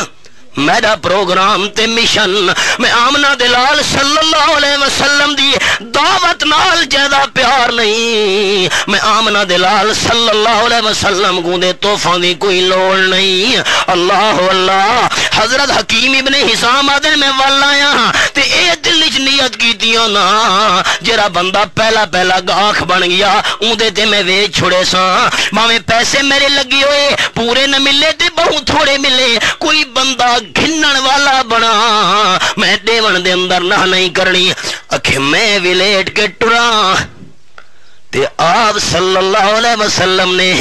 میرا پروگرام تے مشن میں آمنہ دلال صلی اللہ علیہ وسلم دی دعوت نال جیدہ پیار نہیں میں آمنہ دلال صلی اللہ علیہ وسلم کو دے توفان دی کوئی لوڑ نہیں اللہ اللہ حضرت حکیم ابن حسام آدن میں والایا تے اے دلچ نیت کی دیا نا جرا بندہ پہلا گاکھ بن گیا اون دے تے میں ویچ چھوڑے سا ماں پیسے میرے لگی ہوئے پورے نہ ملے تے بہت تھوڑے ملے کوئی بندہ گھنن والا بنا میں دیون دے اندر نہ نہیں کرنی اکھے میں ولیٹ کے ٹرا تے آپ صلی اللہ علیہ وسلم نے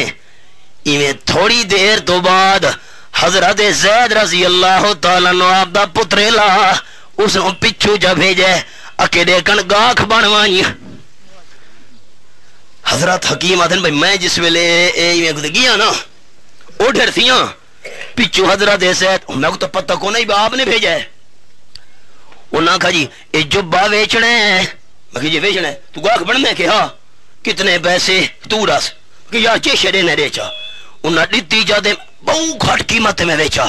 ایویں تھوڑی دیر تو بعد حضرت زید رضی اللہ تعالیٰ نو آپ دا پترے لا اس نے پچھو جا بھیجے اکے دیکھن گاکھ بنوانی حضرت حکیم آدھن بھائی میں جس ویلے ایویں گزے گیا نا اوڑھر تھیاں پچھو حضرت زید میں کو تو پتہ کو نہیں آپ نے بھیجا ہے انہاں کہا جی اے جبہ ویچنے ہیں میں کہا جی ویچنے تو گاکھ بننے کہ ہاں کتنے پیسے تو رس کہ یا چیشے دینے ریچا انہاں ڈیتی جا دے بہو گھٹ قیمت میں ویچا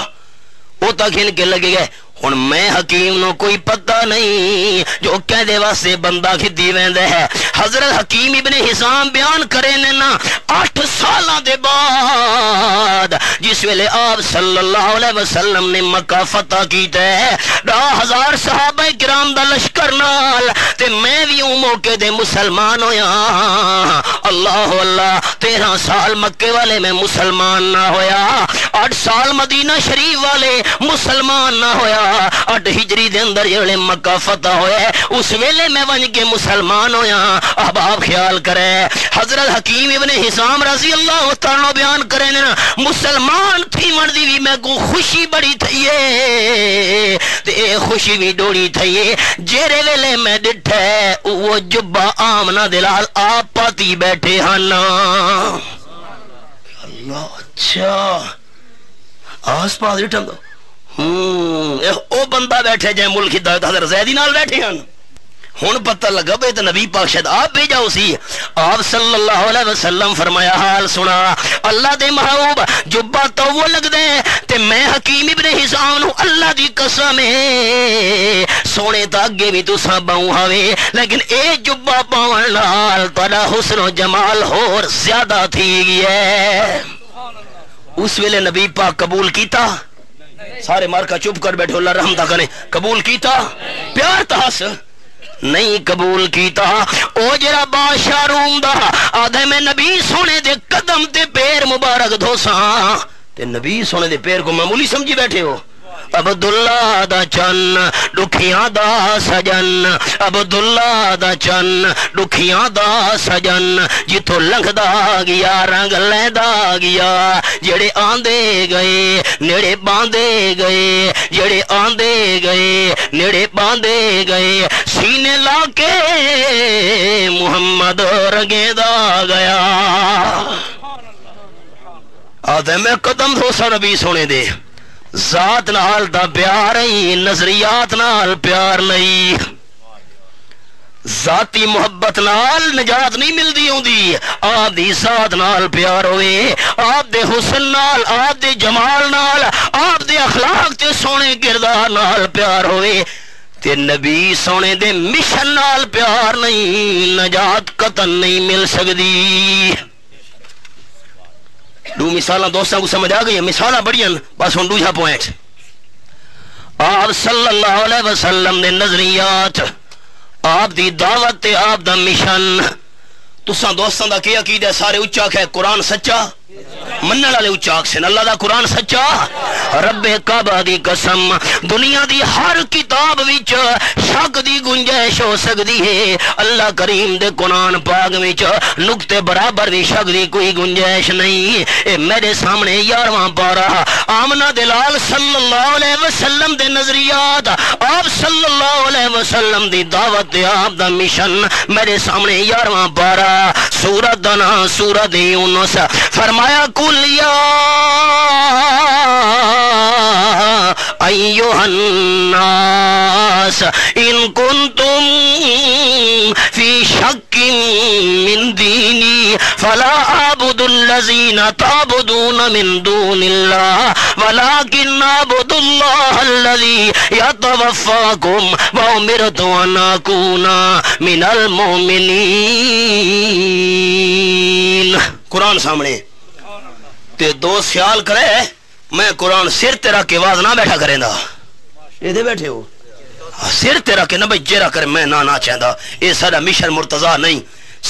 وہ تک ان کے لگے گئے ہن میں حکیم نو کوئی پتہ نہیں جو کہہ دے واسے بندہ کھدی ویندے ہے حضرت حکیم ابن حسام بیان کرے نے نا 8 سالاں دے بعد جس ویلے آپ صلی اللہ علیہ وسلم نے مکہ فتح کیتا ہے 10,000 صحابہ کرام دا لشکر نال تے میں بھی ہوں موقع دے مسلمان ہویا اللہ اللہ 13 سال مکے والے میں مسلمان نہ ہویا 8 سال مدینہ شریف والے مسلمان نہ ہویا 8 ہجری دے اندر جڑے مکہ فتح ہوئے اس ویلے میں ون کے مسلمان ہویا اب آپ خیال کرے حضرت حکیم ابن حسام رضی اللہ تعالیٰ بیان کرے نا مسلمان تھی مردی بھی میں کو خوشی بڑی تھئیے تے اے خوشی بھی ڈوڑی تھئیے جیرے ویلے میں ڈٹھے وہ جبہ آمنہ دلال آپ پاتی بیٹھے ہانا اللہ اچھا آس پاس ڈٹھن دو او بندہ بیٹھے جائے ملک ہدایت حضرت زیدی نال بیٹھے ہیں ہون پتہ لگا بے تو نبی پاک شاید آپ بھیجا اسی آپ صلی اللہ علیہ وسلم فرمایا حال سنا اللہ دے محبوب جبہ تو وہ لگ دے تے میں حکیم ابن حسام نو اللہ دی قسم سونے تاگے بھی تو سا باؤں ہوئے لیکن اے جبہ باؤں لال تارا حسن و جمال اور زیادہ تھی گئے اس ویلے نبی پاک قبول کیتا سارے مارکا چپ کر بیٹھو اللہ رحمتہ کرے قبول کیتا پیار تاس نہیں قبول کیتا او جرا بادشاہ روم دا آدھے میں نبی سونے دے قدم تے پیر مبارک دھوساں تے نبی سونے دے پیر کو معمولی سمجھی بیٹھے ہو عبداللہ دا چن دکھیاں دا سجن عبداللہ دا چن دکھیاں دا سجن جتھو لنگ دا گیا رنگ لے دا گیا جڑے آندے گئے نیڑے باندے گئے جڑے آندے گئے نیڑے باندے گئے سینے لا کے محمد رنگے دا گیا آدھے میں قدم دھوسا نبی سونے دے ذات نال دا پیار ہی نظریات نال پیار نہیں ذاتی محبت نال نجات نہیں ملدی ہوندی آپ دی ذات نال پیار ہوئے آپ دے حسن نال آپ دے جمال نال آپ دے اخلاق تے سونے کردار نال پیار ہوئے تے نبی سونے دے مشن نال پیار نہیں نجات قطن نہیں مل سکتی. دو مثالاں دوستاں کو سمجھ آ گئی. مثالاں بڑیاں بس ہن دوجا پوائنٹ. آپ صلی اللہ علیہ وسلم دے نظریات، آپ دی دعوت تے آپ دا مشن. تساں دوستاں دا کیا عقیدہ ہے؟ سارے اچا کہ قرآن سچا، منن والے اچا آکھن اللہ دا قرآن سچا. رب کعبہ دی قسم دنیا دی ہر کتاب وچ شک دی گنجائش ہو سکتی ہے، اللہ کریم دے قرآن پاک وچ نقطے برابر بھی شک دی کوئی گنجائش نہیں. اے میرے سامنے 11واں پارہ آمنہ دلال صلی اللہ علیہ وسلم دے نظریات، آپ صلی اللہ علیہ وسلم دی دعوت آپ دا مشن میرے سامنے 11واں پارہ. سورت دا نام سورت یونس. فرمایا کل یا ایھا الناس ان کنتم فی شک من دینی فلا اعبد الذین تعبدون من دون اللہ ولکن اعبد اللہ الذی یتوفاکم وامرت ان اکون من المؤمنین. قرآن سامنے تے دوست خیال کرے میں قرآن سر تیرا کے واز نہ بیٹھا کریں دا. یہ دے بیٹھے ہو سر تیرا کے نہ بھائی جیرا کرے میں نہ چاہتا. یہ سارا مشن مرتضی نہیں.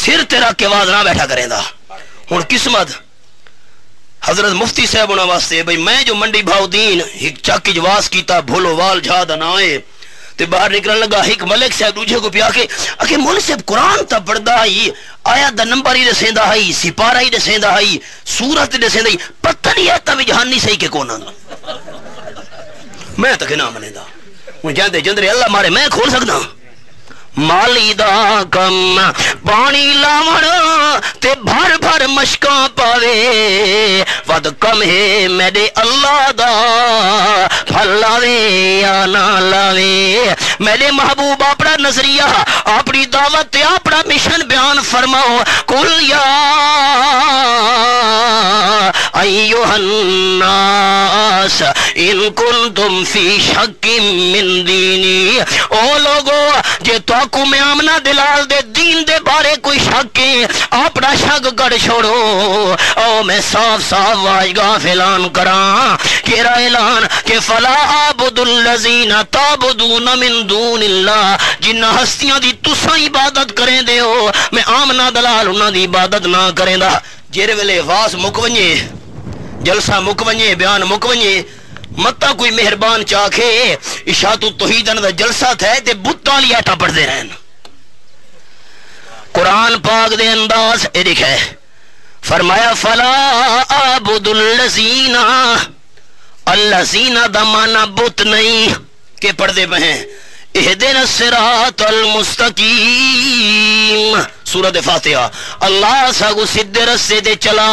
سر تیرا کے واز نہ بیٹھا کریں دا. ہن قسمت حضرت مفتی صاحب انہاں واسطے بھائی میں جو منڈی بہاؤدین ایک چاکی جواز کیتا بھولو وال جھا دا نہ آئے تے باہر نکلن لگا ایک ملک صاحب دوجے کو پیا کے مول صاحب قرآن تا پڑھدا ہی آیا دا نمبر ہی دسیندا ہی سپارہ ہی دسیندا ہی سورت دسیندا ہی پتہ نہیں ہے تا جہانی صحیح کے کون میں تک نہ منے دا ہن جاندے جندرے اللہ مارے میں کھول سکدا. مالی دا کم پانی لاون تے بھر بھر مشکاں پاوے ود کم ہے میرے اللہ دا پھل لاوے یا نہ لاوے. میرے محبوب اپنا نظریہ اپنی دعوت تے اپنا مشن بیان فرماؤ. کل یا ایھا الناس ان کنتم فی شک من دینی. او لوگو جے تو کو میں آمنہ دلال دے دین دے بارے کوئی شک ہے اپنا شک کر چھوڑو. او میں صاف صاف واجگاہ اعلان کراں کیرا اعلان کہ فلا اعبد الذین تعبدون من دون اللہ. جنہ ہستیاں دی تساں عبادت کریں دے ہو میں آمنہ دلال انہاں دی عبادت نہ کریں دا. جیرے ویلے واس مکونجے جلسہ مکونجے بیان مکونجے متا کوئی مہربان چاکھے اشاعت التوحید دا جلسہ تھے تے بتاں لی آٹا پڑھ دے رہن. قرآن پاک دے انداز اے دکھے فرمایا فلا اعبد الذین. الذین دا معنی بت نہیں کہ پڑھ دے پہیں اہدنا الصراط المستقیم. سورۃ فاتحہ اللہ ساگو سدھے رستے دے چلا.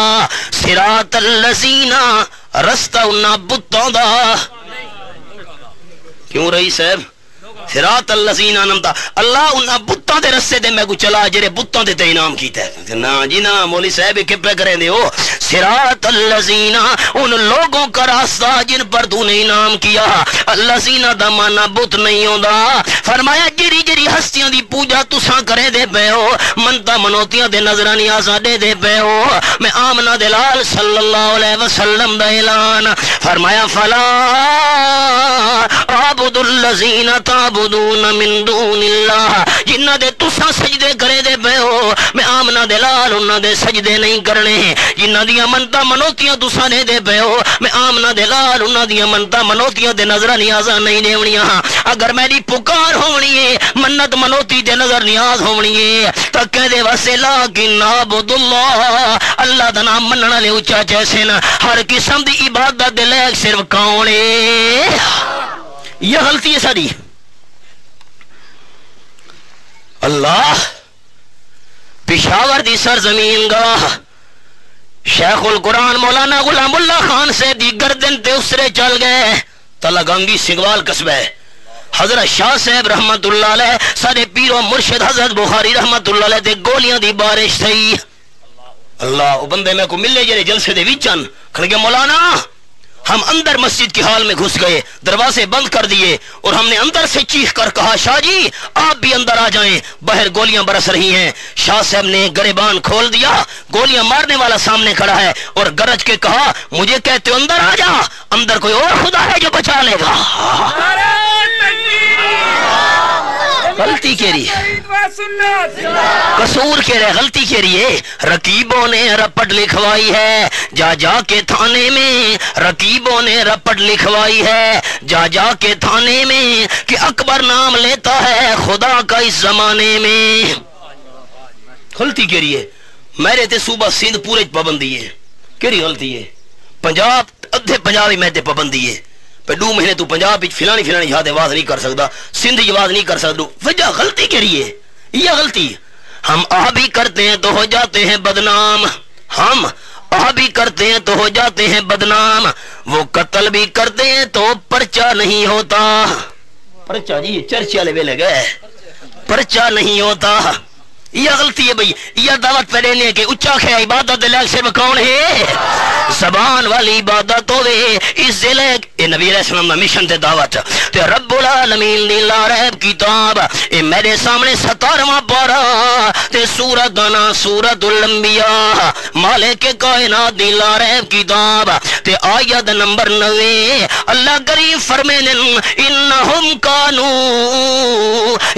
صراط الذین رستہ انہا بتوں دا کیوں رہی صاحب صراط الذین انعمت اللہ انہا بتوں دے رستے دے میں کو چلا جرے بتوں دے تے انعام کیتا ہے. نا جی نا مولی صاحب کیا پہ کریں دے ہو. صراط الذین ان لوگوں کا راستہ جن پر تو نے انعام کیا. الذین دا معنی بت نہیں ہوندا. فرمایا جری جری ہستیاں دی پوجا تساں کرے دے پے ہو منتا منوتیاں دے نظراں نیازاں دے دے پے ہو. میں آمنہ دلال صلی اللہ علیہ وسلم دا اعلان فرمایا فلا اعبد الذین تعبدون من دون اللہ. جنہ دے تساں سجدے کرے دے پے ہو میں آمنہ دلال انہاں دے سجدے نہیں کرنے. جنہ دیاں منتا منوتیاں تساں دے دے پے ہو میں آمنہ دلال انہاں دیاں منتا منوتیاں دے نظر نیازاں نہیں دیونیاں. اگر میری پکار ہونی ہے منت منوتی دے نظر نیاز ہونی ہے تو کہہ دے واسے لیکن عبد اللہ. اللہ دا نام منن والے اونچا جیسے نا ہر قسم دی عبادت دے لائق صرف کون ہے. یہ غلطی ہے ساری. اللہ پشاور دی سرزمین گاہ شیخ القرآن مولانا غلام اللہ خان سے دی گردن تے اسرے چل گئے. تلگنگی سنگوال قصبہ حضرت شاہ صاحب رحمت اللہ علیہ سارے پیر و مرشد حضرت بخاری رحمت اللہ علیہ دے گولیاں دی بارش تھی. اللہ او بندے میں کو ملے جرے جلسے دے وچن کھڑ کے مولانا ہم اندر مسجد کے حال میں گھس گئے، دروازے بند کر دیے اور ہم نے اندر سے چیخ کر کہا شاہ جی آپ بھی اندر آ جائیں، باہر گولیاں برس رہی ہیں۔ شاہ صاحب نے گریبان کھول دیا، گولیاں مارنے والا سامنے کھڑا ہے اور گرج کے کہا مجھے کہتے ہو اندر آ جا، اندر کوئی اور خدا ہے جو بچا لے گا۔ غلطی کے لیے قصور کے رہے، غلطی کے لیے رقیبوں نے رپٹ لکھوائی ہے جا جا کے تھانے میں، رقیبوں نے رپٹ لکھوائی ہے جا جا کے تھانے میں کہ اکبر نام لیتا ہے خدا کا اس زمانے میں۔ غلطی کے لیے میرے تے صوبہ سندھ پورے پابندی ہے، کیڑی غلطی ہے؟ پنجاب ادھے پنجابی میں تے پابندی ہے، پہ 2 مہینے تو پنجاب فلانی فلانی یاد آواز نہیں کر سکتا، سندھ آواز نہیں کر سکتا، وجہ غلطی کے لیے یہ غلطی۔ ہم آ بھی کرتے ہیں تو ہو جاتے ہیں بدنام، ہم آ بھی کرتے ہیں تو ہو جاتے ہیں بدنام، وہ قتل بھی کرتے ہیں تو پرچہ نہیں ہوتا۔ پرچہ جی چرچے والے ویلے گئے، پرچہ نہیں ہوتا، یہ غلطی ہے بھائی۔ یہ دعوت پہ دینے کے اچھا ہے عبادت لائق صرف کون ہے؟ زبان والی عبادت ہوئے اس ضلع اے نبی علیہ السلام کا مشن تے دعوت تے رب العالمین دی لا ریب کتاب اے میرے سامنے 17واں پارہ تے سورۃ دانا سورۃ الانبیاء مالک کائنات دی لا ریب کتاب تے آیت نمبر 9 اللہ کریم فرمائیں انہم کانوا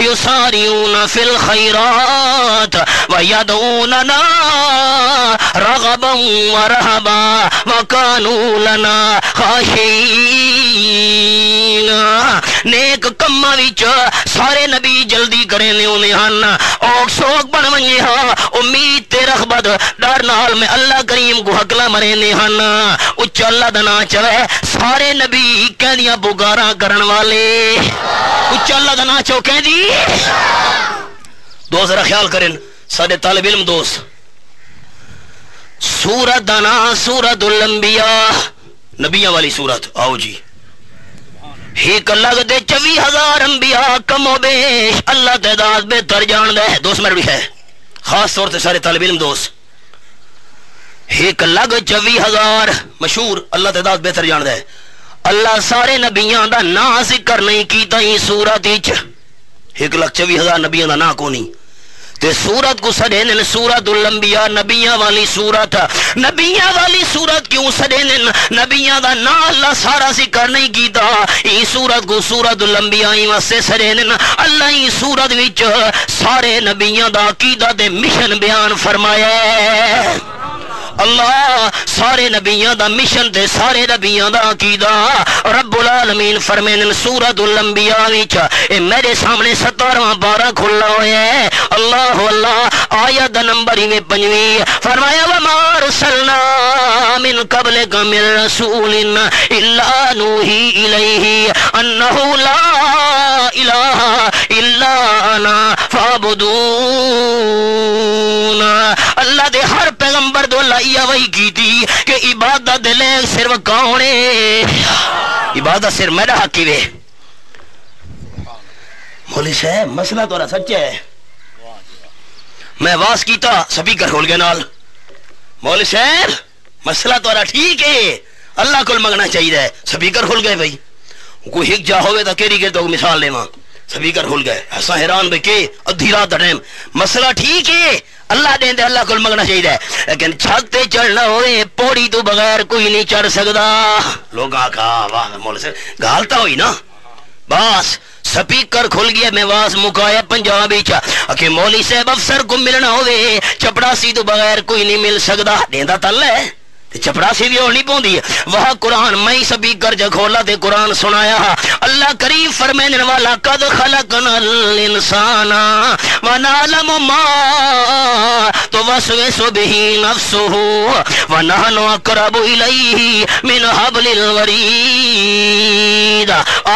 یسارعون فی الخیرات ویدعوننا رغبا ورہبا وَكَانُوا لَنَا خَاشِعِينَ۔ نیک کماں وچ سارے نبی جلدی کرے نے انہیں ہن اوک سوک بن ونجے ہاں امید تے رغبت ڈر نال میں اللہ کریم کو حقلا مرے نے ہن اچ اللہ دا نام چوے سارے نبی کہندیاں پکاراں کرن والے اچ اللہ دا نام چو کہندی دوست ذرا خیال کریں سارے طالب علم دوست سورۃ دانا سورۃ الانبیاء نبیوں والی سورت آؤ جی ایک اللہ دے 24,000 انبیاء کم و بیش اللہ تعداد بہتر جان دے دوست میرے بھی ہے خاص طور سے سارے طالب علم دوست ایک اللہ 24,000 مشہور اللہ تعداد بہتر جان دے اللہ سارے نبیان دا نا ذکر نہیں کیتا ہی سورت 1,24,000 نبیان دا نا کو نہیں تے سورت کو سڑینن سورت الانبیاء نبیاں والی سورت نبیاں والی سورت کیوں سڑینن نبیاں دا نا اللہ سارا ذکر نہیں کیتا ای سورت کو سورت الانبیاء واسطے سڑینن اللہ ای سورت وچ سارے نبیاں دا عقیدہ دے مشن بیان فرمایا ہے اللہ سارے نبیاں دا مشن تے سارے نبیاں دا عقیدہ رب العالمین فرمائیں سورۃ الانبیاء وچ اے میرے سامنے 17واں پارہ کھلا ہوا ہے اللہ اللہ آیت نمبر 5 فرمایا وما ارسلنا من قبلک من رسول الا نوحی الیہ انہ لا الہ الا انا فاعبدون اللہ دے ہر پیغمبر دو اللہ یہ وہی کی تھی کہ عبادت لے صرف کون ہے عبادت صرف میرا حق ہے مولوی صاحب مسئلہ تو رہا سچ ہے میں واز کیتا سپیکر کھول گیا نال مولوی صاحب مسئلہ تو رہا ٹھیک ہے اللہ کو منگنا چاہیے سپیکر کھول گئے بھائی کوئی ہک جا ہوئے تو کیری کے تو مثال لے سپیکر کھول گئے ایسا حیران بھائی کہ ادھی رات دا ٹائم مسئلہ ٹھیک ہے اللہ دیں دے اللہ کو منگنا چاہیے لیکن چھت تے چڑھنا ہوئے پوڑی تو بغیر کوئی نہیں چڑھ سکتا لوگ آکھا واہ مولوی صاحب گالتا ہوئی نا بس سپیکر کھل گیا میں واز مکایا پنجابی کہ مولوی صاحب افسر کو ملنا ہوئے چپڑاسی تو بغیر کوئی نہیں مل سکتا دیندہ تل ہے چپڑاسی بھی ہونی پوندی ہے وہاں قرآن میں سپیکر جا کھولا تے قرآن سنایا اللہ کریم فرمائنے والا قد خلقنا الانسان ونعلم ما توسوس به نفسه ونحن اقرب الیہ من حبل الورید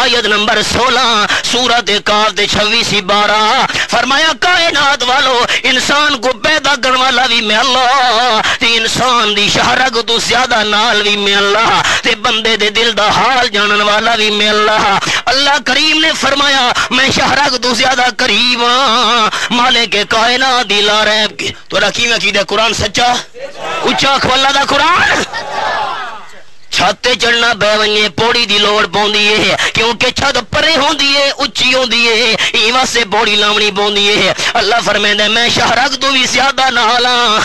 آیت نمبر 16 سورۃ کاف 26-12 فرمایا کائنات والو انسان کو پیدا کرنے والا بھی میں اللہ تے انسان دی شہرگ تو زیادہ نال بھی میں اللہ تے بندے دے دل دا حال جانن والا بھی میں اللہ اللہ کریم نے فرمایا میں شہرگ تو زیادہ قریب ہاں مالک کائنات دی لا ریب کی تو رکھی میں کی دے قرآن سچا اچھا کھولا دا قرآن چھتے چڑھنا بہ ونجے پوڑی دی لوڑ پوندی ہے کیونکہ چھت پرے ہوندی ہے اچھی ہوندی ہے ای واسطے پوڑی لاونی پوندی ہے اللہ فرمیندا میں شہرک تو بھی زیادہ نال ہاں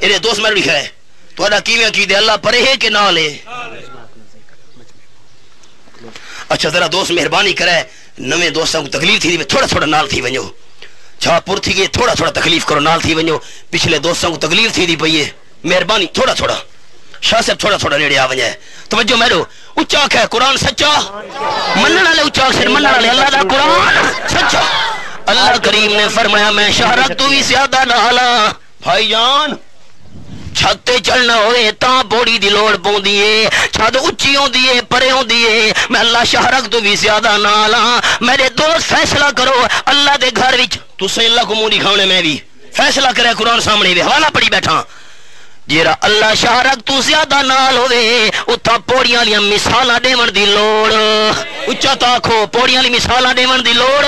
اے دوست میں لکھا ہے تہاڈا کیویں عقیدہ اللہ پرے ہے کہ نال ہے اچھا ذرا دوست مہربانی کرے نویں دوستاں کو تکلیف تھی تھوڑا تھوڑا نال تھی ونجو چھا پور تھی گئی تھوڑا تھوڑا تکلیف کرو نال تھی ونجو پچھلے دوستاں کو تکلیف تھی دی پئی ہے مہربانی تھوڑا تھوڑا شاہ صاحب تھوڑا تھوڑا نیڑے آ ونجے توجہ میرو اچا ہے قرآن سچا منن والے اچا سے منن والے اللہ دا قرآن سچا اللہ کریم نے فرمایا میں شہرت تو بھی زیادہ نالا بھائی جان چھتے چڑھنا ہوئے تاں پوڑی دی لوڑ پوندی ہے چھت اچھی ہوندی ہے پرے ہوندی ہے میں اللہ شہرک تو بھی زیادہ نالا میرے دوست فیصلہ کرو اللہ دے گھر وچ تسیں اللہ کو منہ دکھاونے میں بھی فیصلہ کرے قرآن سامنے بھی حوالہ پڑھی بیٹھا جیرا اللہ شہرک تو زیادہ نال ہوئے اتھا پوڑیاں لیا مثالاں دیون دی لوڑ اچھا تاکھو پوڑیاں لی مثالاں دیون دی لوڑ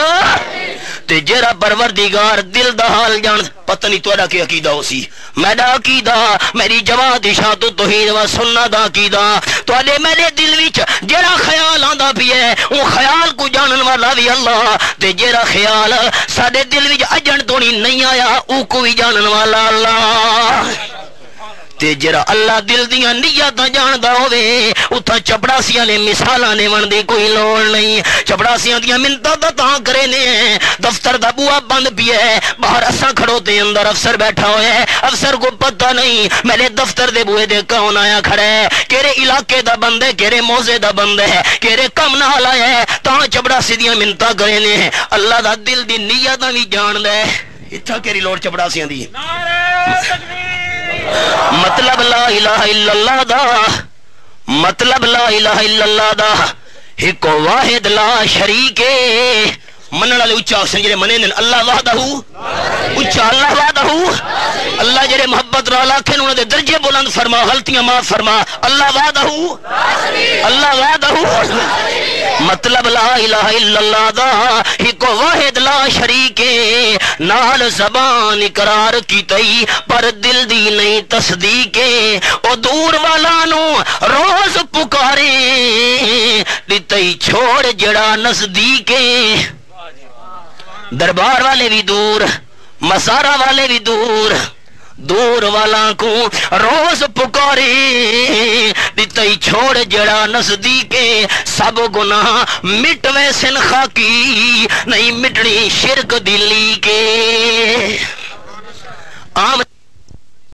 تے جیرا پروردگار دل دا حال جان پتہ نہیں توڑا کے عقیدہ ہو سی میرا عقیدہ میری جواد اشاعت توحید و سنت دا عقیدہ توڑے میرے دل وچ جیرا خیال آندا بھی ہے وہ خیال کو جانن والا بھی اللہ تے جیرا خیال ساڈے دل وچ اجن تو نہیں آیا او کو بھی جانن والا اللہ تے جرا اللہ دل دیاں نیتاں جاندا ہوے اتھا چپڑاسیاں نے مثالاں دیون دی کوئی لوڑ نہیں چپڑاسیاں دیاں منتاں تاں کرے نے دفتر دا بوا بند پیا ہے باہر اساں کھڑوتے اندر افسر بیٹھا ہویا ہے افسر کو پتہ نہیں میرے دفتر دے بوئے دے کون آیا کھڑا ہے کیرے علاقے دا بند ہے کیرے موزے دا بند ہے کیرے کم نال آیا ہے تاں چپڑاسی دیاں منتاں کرے نے اللہ دا دل دی نیتاں وی جاندا ہے اتھا کیری لوڑ چپڑاسیاں دی نعرہ تکبیر مطلب لا الہ الا اللہ دا مطلب لا الہ الا اللہ دا ایک واحد لا شریک منن والے اچا اکثر جڑے منے نے اللہ وحدہ اچا اللہ وحدہ اللہ جڑے محبت نال آکھن انہاں دے درجے بلند فرما غلطیاں معاف فرما اللہ وحدہ اللہ وحدہ مطلب لا الہ الا اللہ دا ایک واحد لا شریک نال زبان اقرار کیتئی پر دل دی نہیں تصدیق او دور والا نو روز پکارے دتئی چھوڑ جڑا نزدیک دربار والے بھی دور مسارا والے بھی دور دور والا کو روز پکارے دتئی چھوڑ جڑا نزدیک سب گناہ مٹ ویسن خاکی نہیں مٹنی شرک دلی کے عام